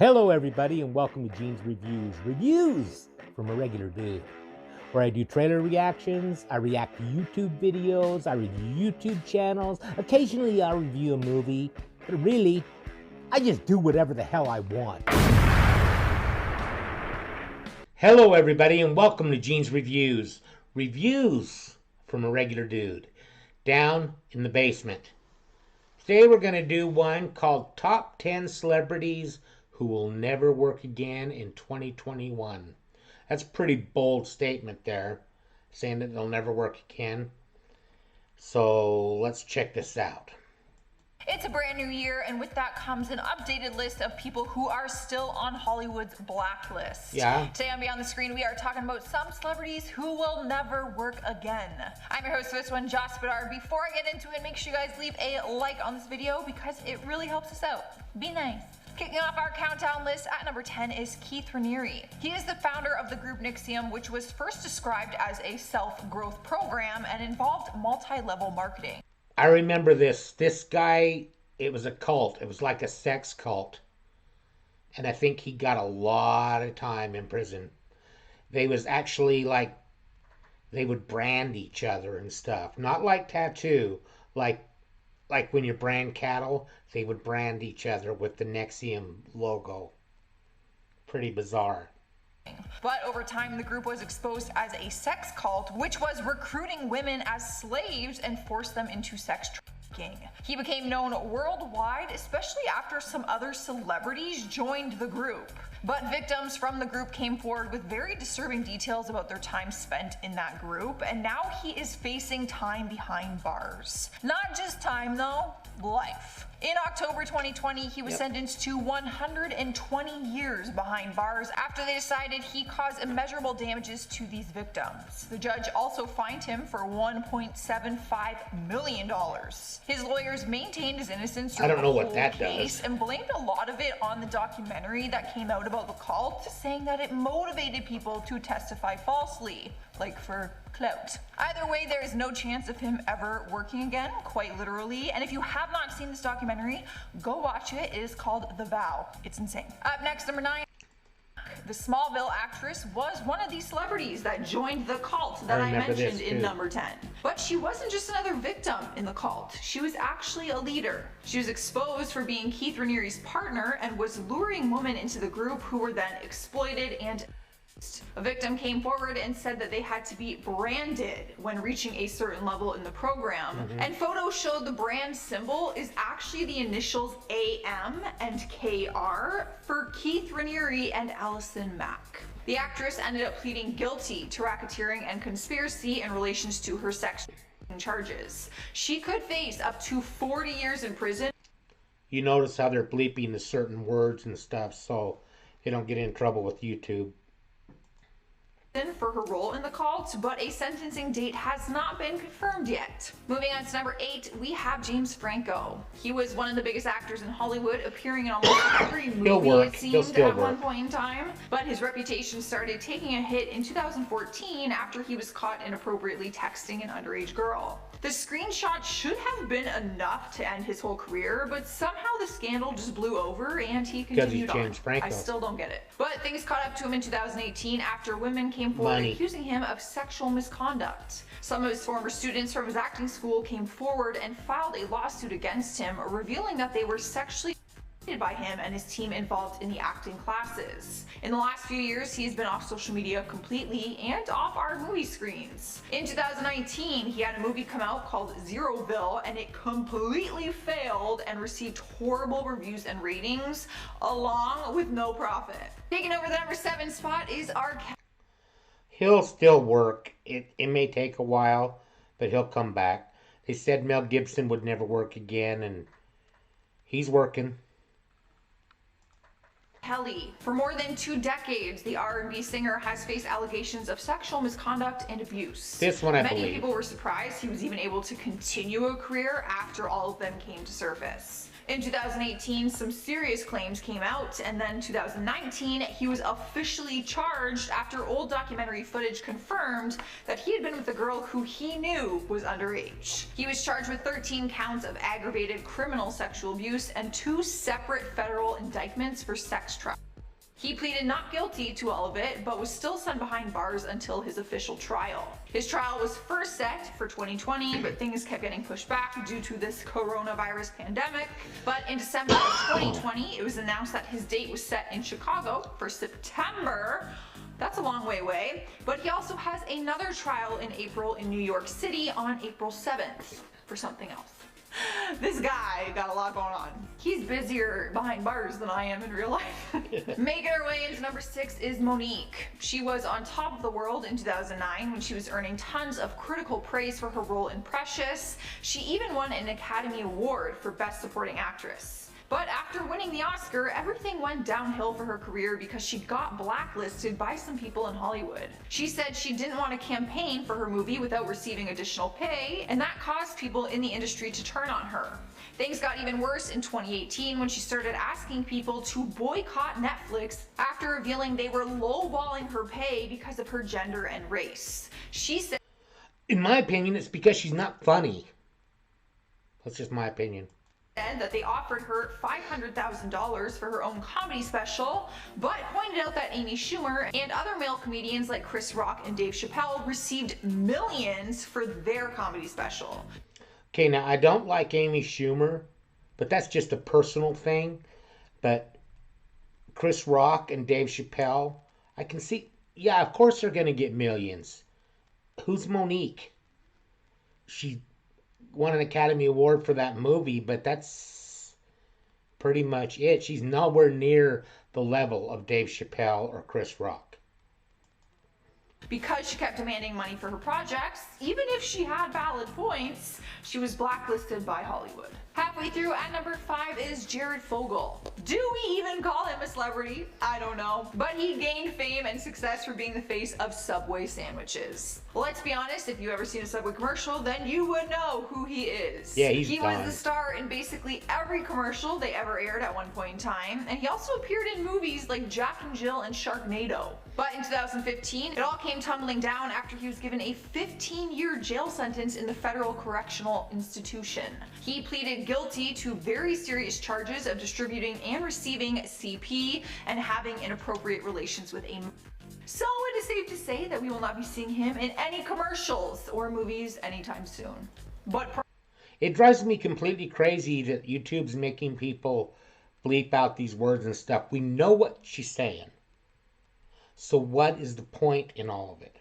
Hello, everybody, and welcome to Gene's Reviews. Reviews from a regular dude, where I do trailer reactions, I react to YouTube videos, I review YouTube channels. Occasionally, I'll review a movie, but really, I just do whatever the hell I want. Hello, everybody, and welcome to Gene's Reviews. Reviews from a regular dude, down in the basement. Today, we're going to do one called Top 10 Celebrities Who Will Never Work Again in 2021. That's a pretty bold statement there, saying that they'll never work again. So let's check this out. It's a brand new year, and with that comes an updated list of people who are still on Hollywood's blacklist. Yeah. Today on Beyond the Screen, we are talking about some celebrities who will never work again. I'm your host for this one, Joss Bedard. Before I get into it, make sure you guys leave a like on this video because it really helps us out. Be nice. Kicking off our countdown list at number 10 is Keith Raniere. He is the founder of the group NXIVM, which was first described as a self-growth program and involved multi-level marketing. I remember this. This guy, it was a cult. It was like a sex cult. And I think he got a lot of time in prison. They was actually like, they would brand each other and stuff. Not like tattoo, like when you brand cattle, they would brand each other with the NXIVM logo. Pretty bizarre. But over time, the group was exposed as a sex cult, which was recruiting women as slaves and forced them into sex trafficking. He became known worldwide, especially after some other celebrities joined the group. But victims from the group came forward with very disturbing details about their time spent in that group, and now he is facing time behind bars. Not just time though, life. In October 2020, he was sentenced to 120 years behind bars after they decided he caused immeasurable damages to these victims. The judge also fined him for $1.75 million. His lawyers maintained his innocence through the whole case and blamed a lot of it on the documentary that came out about the cult, saying that it motivated people to testify falsely, like for clout. Either way, there is no chance of him ever working again, quite literally. And if you have not seen this documentary, go watch it. It is called The Vow. It's insane. Up next, number 9. The Smallville actress was one of these celebrities that joined the cult that I mentioned in number 10. But she wasn't just another victim in the cult. She was actually a leader. She was exposed for being Keith Raniere's partner and was luring women into the group who were then exploited and a victim came forward and said that they had to be branded when reaching a certain level in the program. And photos showed the brand symbol is actually the initials AM and KR for Keith Raniere and Allison Mack. The actress ended up pleading guilty to racketeering and conspiracy in relations to her sex charges. She could face up to 40 years in prison. You notice how they're bleeping the certain words and stuff so they don't get in trouble with YouTube. For her role in the cult, but a sentencing date has not been confirmed yet. Moving on to number 8, we have James Franco. He was one of the biggest actors in Hollywood, appearing in almost every movie it seemed at one point in time, but his reputation started taking a hit in 2014 after he was caught inappropriately texting an underage girl. The screenshot should have been enough to end his whole career, but somehow the scandal just blew over and he continued on. I still don't get it. But things caught up to him in 2018 after women came forward accusing him of sexual misconduct. Some of his former students from his acting school came forward and filed a lawsuit against him, revealing that they were sexually by him and his team involved in the acting classes. In the last few years, he's been off social media completely and off our movie screens. In 2019, he had a movie come out called Zeroville, and it completely failed and received horrible reviews and ratings, along with no profit. Taking over the number 7 spot is our... He'll still work. It may take a while, but he'll come back. They said Mel Gibson would never work again, and he's working. Kelly. For more than 2 decades, the R&B singer has faced allegations of sexual misconduct and abuse. This one I believe. Many people were surprised he was even able to continue a career after all of them came to surface. In 2018, some serious claims came out, and then 2019, he was officially charged after old documentary footage confirmed that he had been with a girl who he knew was underage. He was charged with 13 counts of aggravated criminal sexual abuse and 2 separate federal indictments for sex trafficking. He pleaded not guilty to all of it, but was still sent behind bars until his official trial. His trial was first set for 2020, but things kept getting pushed back due to this coronavirus pandemic. But in December of 2020, it was announced that his date was set in Chicago for September. That's a long way away. But he also has another trial in April in New York City on April 7th for something else. This guy got a lot going on. He's busier behind bars than I am in real life. Making her way into number 6 is Monique. She was on top of the world in 2009 when she was earning tons of critical praise for her role in Precious. She even won an Academy Award for Best Supporting Actress. But after winning the Oscar, everything went downhill for her career because she got blacklisted by some people in Hollywood. She said she didn't want to campaign for her movie without receiving additional pay, and that caused people in the industry to turn on her. Things got even worse in 2018 when she started asking people to boycott Netflix after revealing they were lowballing her pay because of her gender and race. She said, in my opinion, it's because she's not funny. That's just my opinion. That they offered her $500,000 for her own comedy special, but pointed out that Amy Schumer and other male comedians like Chris Rock and Dave Chappelle received millions for their comedy special. Okay, now I don't like Amy Schumer, but that's just a personal thing. But Chris Rock and Dave Chappelle, I can see, yeah, of course they're going to get millions. Who's Monique? She won an Academy Award for that movie, but that's pretty much it. She's nowhere near the level of Dave Chappelle or Chris Rock. Because she kept demanding money for her projects, even if she had valid points, she was blacklisted by Hollywood. Halfway through, at number 5 is Jared Fogle. Do we even call him a celebrity? I don't know. But he gained fame and success for being the face of Subway sandwiches. Let's be honest, if you've ever seen a Subway commercial, then you would know who he is. Yeah, he was the star in basically every commercial they ever aired at one point in time, and he also appeared in movies like Jack and Jill and Sharknado. But in 2015, it all came tumbling down after he was given a 15-year jail sentence in the Federal Correctional Institution. He pleaded guilty to very serious charges of distributing and receiving CP and having inappropriate relations with a... So it is safe to say that we will not be seeing him in any commercials or movies anytime soon. But it drives me completely crazy that YouTube's making people bleep out these words and stuff. We know what she's saying. So what is the point in all of it?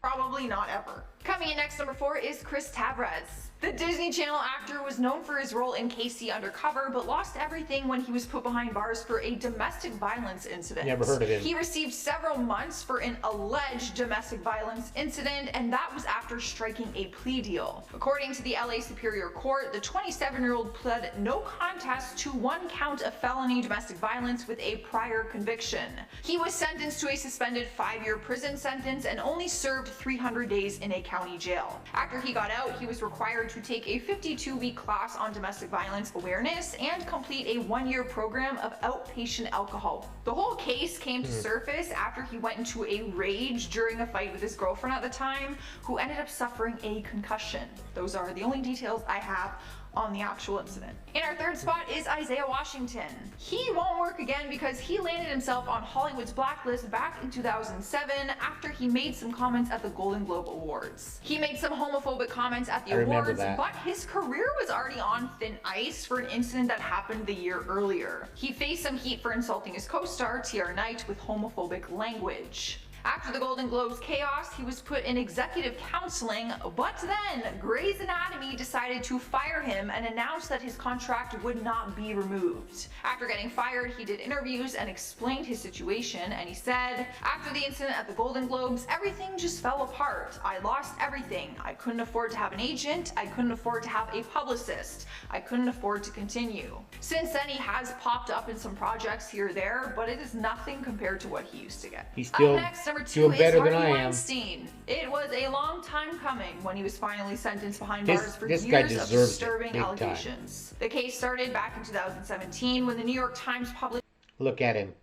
Probably not ever. Coming in next, number 4 is Chris Tavres. The Disney Channel actor was known for his role in KC Undercover, but lost everything when he was put behind bars for a domestic violence incident. Never heard of him. He received several months for an alleged domestic violence incident, and that was after striking a plea deal. According to the LA Superior Court, the 27-year-old pled no contest to 1 count of felony domestic violence with a prior conviction. He was sentenced to a suspended 5-year prison sentence and only served 300 days in a county jail. After he got out, he was required to take a 52-week class on domestic violence awareness and complete a 1-year program of outpatient alcohol. The whole case came to surface after he went into a rage during a fight with his girlfriend at the time, who ended up suffering a concussion. Those are the only details I have on the actual incident. In our 3rd spot is Isaiah Washington. He won't work again because he landed himself on Hollywood's blacklist back in 2007 after he made some comments at the Golden Globe Awards. He made some homophobic comments at the awards, but his career was already on thin ice for an incident that happened the year earlier. He faced some heat for insulting his co-star Tiara Knight with homophobic language. After the Golden Globes chaos, he was put in executive counseling, but then Grey's Anatomy decided to fire him and announced that his contract would not be removed. After getting fired, he did interviews and explained his situation, and he said, "After the incident at the Golden Globes, everything just fell apart. I lost everything. I couldn't afford to have an agent. I couldn't afford to have a publicist. I couldn't afford to continue." Since then, he has popped up in some projects here or there, but it is nothing compared to what he used to get. He's still Number 2 is better Harvey than I am. Weinstein. It was a long time coming when he was finally sentenced behind bars for this guy years of deserves disturbing allegations. The case started back in 2017 when the New York Times published... Look at him.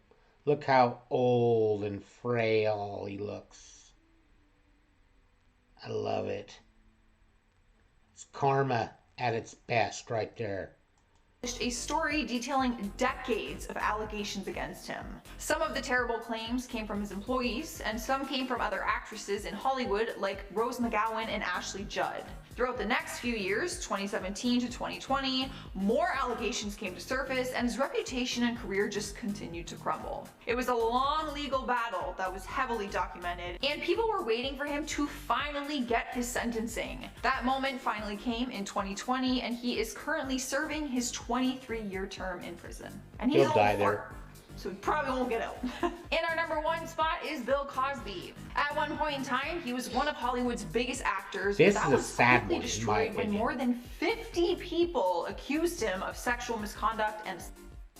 Look how old and frail he looks. I love it. It's karma at its best right there. a story detailing decades of allegations against him. Some of the terrible claims came from his employees, and some came from other actresses in Hollywood like Rose McGowan and Ashley Judd. Throughout the next few years, 2017 to 2020, more allegations came to surface and his reputation and career just continued to crumble. It was a long legal battle that was heavily documented, and people were waiting for him to finally get his sentencing. That moment finally came in 2020, and he is currently serving his 23-year term in prison. And he's He'll die there. So he probably won't get out. In our number one spot is Bill Cosby. At one point in time, he was one of Hollywood's biggest actors. This but is that a was sad quickly one, in my destroyed when opinion. more than 50 people accused him of sexual misconduct and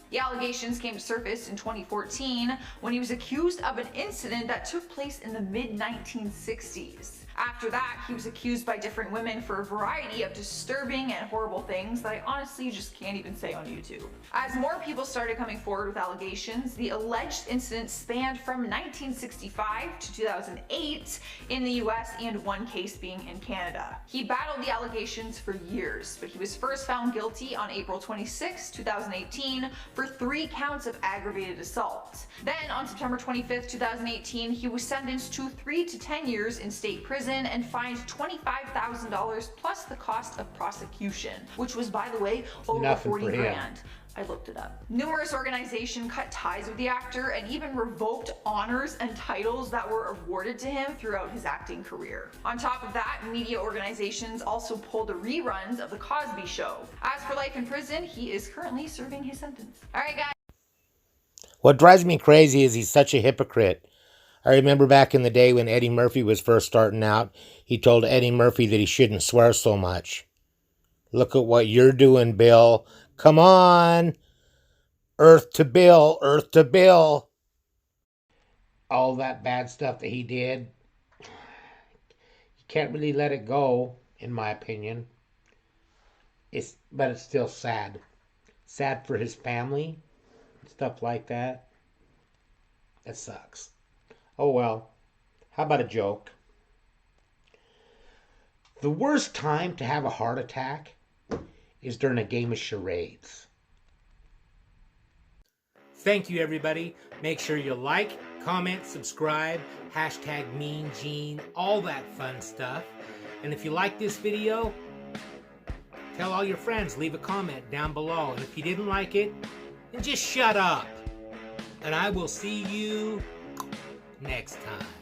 the allegations came to surface in 2014 when he was accused of an incident that took place in the mid-1960s. After that, he was accused by different women for a variety of disturbing and horrible things that I honestly just can't even say on YouTube. As more people started coming forward with allegations, the alleged incident spanned from 1965 to 2008 in the US and one case being in Canada. He battled the allegations for years, but he was first found guilty on April 26, 2018 for 3 counts of aggravated assault. Then on September 25, 2018, he was sentenced to 3 to 10 years in state prison and fined $25,000 plus the cost of prosecution, which was, by the way, over Nothing 40 for him. grand. I looked it up. Numerous organizations cut ties with the actor and even revoked honors and titles that were awarded to him throughout his acting career. On top of that, media organizations also pulled the reruns of The Cosby Show. As for life in prison, he is currently serving his sentence. Alright guys. What drives me crazy is he's such a hypocrite. I remember back in the day when Eddie Murphy was first starting out, he told Eddie Murphy that he shouldn't swear so much. Look at what you're doing, Bill. Come on. Earth to Bill, Earth to Bill. All that bad stuff that he did, you can't really let it go, in my opinion. But it's still sad. Sad for his family, stuff like that. It sucks. Oh well, how about a joke? The worst time to have a heart attack is during a game of charades. Thank you, everybody. Make sure you like, comment, subscribe, hashtag Mean Gene, all that fun stuff. And if you like this video, tell all your friends, leave a comment down below. And if you didn't like it, then just shut up. And I will see you next time.